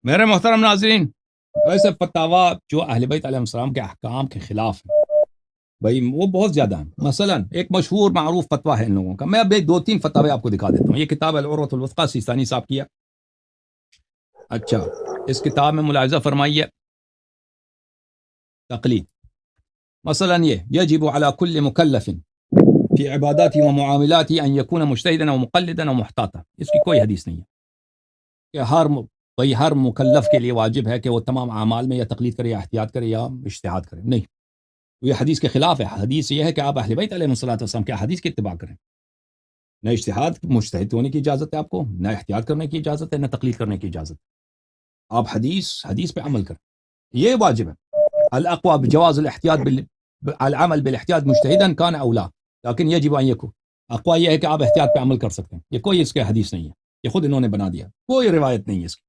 मेरे मोहतरम नाजरीन, वैसे फतवा जो अहले बैत अलैहिस्सलाम के अहकाम के खिलाफ है भाई, वो बहुत ज़्यादा है। मसलन एक मशहूर मारूफ फतवा है इन लोगों का, मैं अब एक दो तीन फतवे आपको दिखा देता हूँ। ये किताब अल-उर्वतुल वुस्का सिस्तानी साहब की है। अच्छा, इस किताब में मुलाहिज़ा फरमाइए तकलीद। मसलन ये यजिब अला कुल्ल मुकल्लफिन फी इबादाती व मुआमलाती अन यकून मुज्तहिदन व मुक़ल्लिदन व मुहताता। इसकी कोई हदीस नहीं है कि हर मुकल्लफ के लिए वाजिब है कि वो तमाम अमाल में या तकलीद करे या एहतियात करे या इज्तिहाद करे। नहीं, ये हदीस के खिलाफ है। हदीस ये है कि आप अहले बैत अलैहिस्सलाम के हदीस की इत्तिबा करें। न इज्तिहाद मुज्तहिद होने की इजाज़त है आपको, न एहतियात करने की इजाज़त है, न तकलीद करने की इजाज़त है। आप हदीस हदीस पे अमल करें, ये वाजिब है। अल अक़वा बजवाज़ अल एहतियात अल अमल बिल एहतियात मुज्तहिदन कान औ ला, लेकिन यजिब अन यकून। अक़वा ये है कि आप एहतियात पे अमल कर सकते हैं। ये कोई इसके हदीस नहीं है, ये खुद इन्होंने बना दिया, कोई रिवायत नहीं है इसकी।